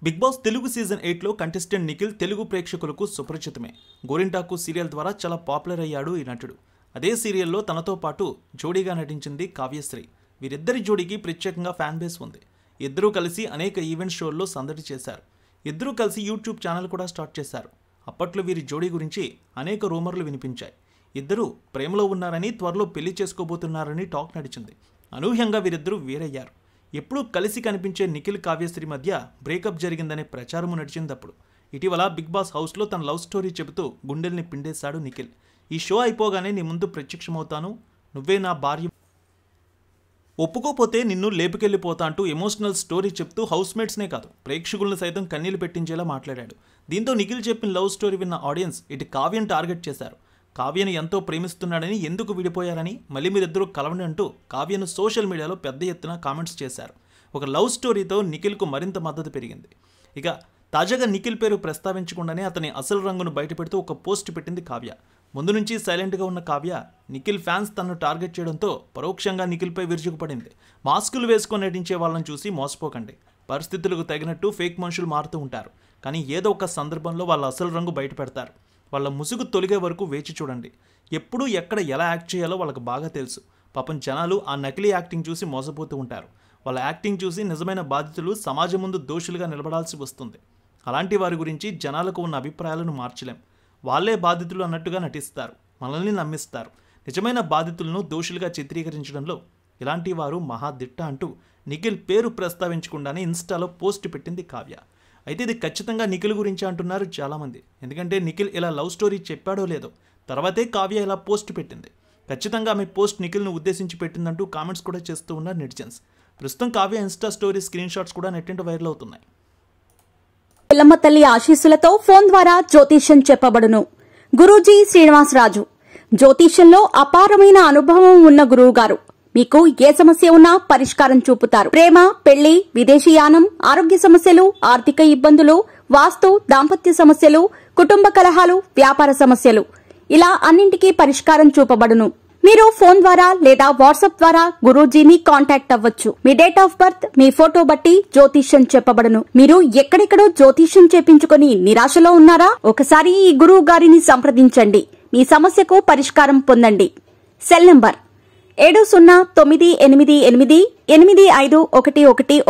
Big boss Telugu season 8లో contestant Nikhil Telugu ప్రేక్షకులకు సుపరిచితమే. గోరింటాకు సీరియల్ ద్వారా చాలా పాపులర్ అయ్యాడు ఈ నటుడు. అదే సీరియల్లో తనతో పాటు జోడీగా నటించింది కావ్యశ్రీ. వీరిద్దరి జోడీకి ప్రత్యేకంగా ఫ్యాన్ బేస్ ఉంది. ఇద్దరూ కలిసి అనేక ఈవెంట్ షోల్లో సందడి చేశారు. ఇద్దరూ కలిసి యూట్యూబ్ ఛానల్ కూడా స్టార్ట్ చేశారు. అప్పట్లో వీరి జోడీ గురించి అనేక రూమర్లు వినిపించాయి. ఇద్దరూ ప్రేమలో ఉన్నారని, త్వరలో పెళ్లి చేసుకోబోతున్నారని టాక్ నడిచింది. అనూహ్యంగా వీరిద్దరూ వేరయ్యారు. ఎప్పుడూ కలిసి కనిపించే నిఖిల్ కావ్యశ్రీ మధ్య బ్రేకప్ జరిగిందనే ప్రచారము నడిచిందప్పుడు. ఇటీవల బిగ్ బాస్ హౌస్లో తన లవ్ స్టోరీ చెబుతూ గుండెల్ని పిండేశాడు నిఖిల్. ఈ షో అయిపోగానే నీ ముందు ప్రత్యక్షమవుతాను, నువ్వే నా భార్య, ఒప్పుకోపోతే నిన్ను లేపుకెళ్ళిపోతా అంటూ ఎమోషనల్ స్టోరీ చెప్తూ హౌస్మేట్స్నే కాదు ప్రేక్షకులను సైతం కన్నీళ్లు పెట్టించేలా మాట్లాడాడు. దీంతో నిఖిల్ చెప్పిన లవ్ స్టోరీ విన్న ఆడియన్స్ ఇటు కావ్యను టార్గెట్ చేశారు. కావ్యను ఎంతో ప్రేమిస్తున్నాడని, ఎందుకు విడిపోయారని, మళ్ళీ మీరిద్దరూ కలవండి అంటూ కావ్యను సోషల్ మీడియాలో పెద్ద ఎత్తున కామెంట్స్ చేశారు. ఒక లవ్ స్టోరీతో నిఖిల్కు మరింత మద్దతు పెరిగింది. ఇక తాజాగా నిఖిల్ పేరు ప్రస్తావించకుండానే అతని అసలు రంగును బయటపెడుతూ ఒక పోస్ట్ పెట్టింది కావ్య. ముందు నుంచి సైలెంట్గా ఉన్న కావ్య నిఖిల్ ఫ్యాన్స్ తనను టార్గెట్ చేయడంతో పరోక్షంగా నిఖిల్పై విరుచుకుపడింది. మాస్కులు వేసుకొని నటించే వాళ్ళని చూసి మోసపోకండి. పరిస్థితులకు తగినట్టు ఫేక్ మనుషులు మారుతూ ఉంటారు. కానీ ఏదో ఒక సందర్భంలో వాళ్ళ అసలు రంగు బయట పెడతారు. వాళ్ళ ముసుగు తొలిగే వరకు వేచి చూడండి. ఎప్పుడు ఎక్కడ ఎలా యాక్ట్ చేయాలో వాళ్ళకి బాగా తెలుసు. పాపం జనాలు ఆ నకిలీ యాక్టింగ్ చూసి మోసపోతూ ఉంటారు. వాళ్ళ యాక్టింగ్ చూసి నిజమైన బాధితులు సమాజం ముందు దోషులుగా నిలబడాల్సి వస్తుంది. అలాంటి వారి గురించి జనాలకు ఉన్న అభిప్రాయాలను మార్చలేం. వాళ్ళే బాధితులు అన్నట్టుగా నటిస్తారు, మనల్ని నమ్మిస్తారు. నిజమైన బాధితులను దోషులుగా చిత్రీకరించడంలో ఇలాంటి వారు మహాదిట్ట అంటూ నిఖిల్ పేరు ప్రస్తావించకుండానే ఇన్స్టాలో పోస్ట్ పెట్టింది కావ్య. అయితే ఇది ఖచ్చితంగా నిఖిల్ గురించి అంటున్నారు చాలామంది. ఎందుకంటే నిఖిల్ ఇలా లవ్ స్టోరీ చెప్పాడో లేదో తర్వాతే కావ్య ఇలా పోస్ట్ పెట్టింది. ఖచ్చితంగా ఆమె పోస్ట్ నిఖిల్ను ఉద్దేశించి పెట్టిందంటూ కామెంట్స్ కూడా చేస్తూ ఉన్నారు నెటిజన్స్. ప్రస్తుతం Kavya Insta story screen shots కూడా నెట్టింట వైరల్ అవుతున్నాయి. పిల్లమ్మ తల్లి ఆశీస్సులతో ఫోన్ ద్వారా జ్యోతిష్యం చెప్పబడును. గురూజీ శ్రీనివాసరాజు జ్యోతిష్యంలో అపారమైన అనుభవం ఉన్న గురువు గారు మీకు ఏ సమస్య ఉన్నా పరిష్కారం చూపుతారు. ప్రేమ, పెళ్లి, విదేశీయానం, ఆరోగ్య సమస్యలు, ఆర్థిక ఇబ్బందులు, వాస్తు, దాంపత్య సమస్యలు, కుటుంబ కలహాలు, వ్యాపార సమస్యలు, ఇలా అన్నింటికీ పరిష్కారం చూపబడును. మీరు ఫోన్ ద్వారా లేదా వాట్సాప్ ద్వారా గురూజీని కాంటాక్ట్ అవ్వచ్చు. మీ డేట్ ఆఫ్ బర్త్, మీ ఫోటో బట్టి జ్యోతిష్యం చెప్పబడును. మీరు ఎక్కడెక్కడో జ్యోతిష్యం చేపించుకుని నిరాశలో ఉన్నారా? ఒకసారి ఈ గురువు గారిని సంప్రదించండి. మీ సమస్యకు పరిష్కారం పొందండి. Cell number 7098888511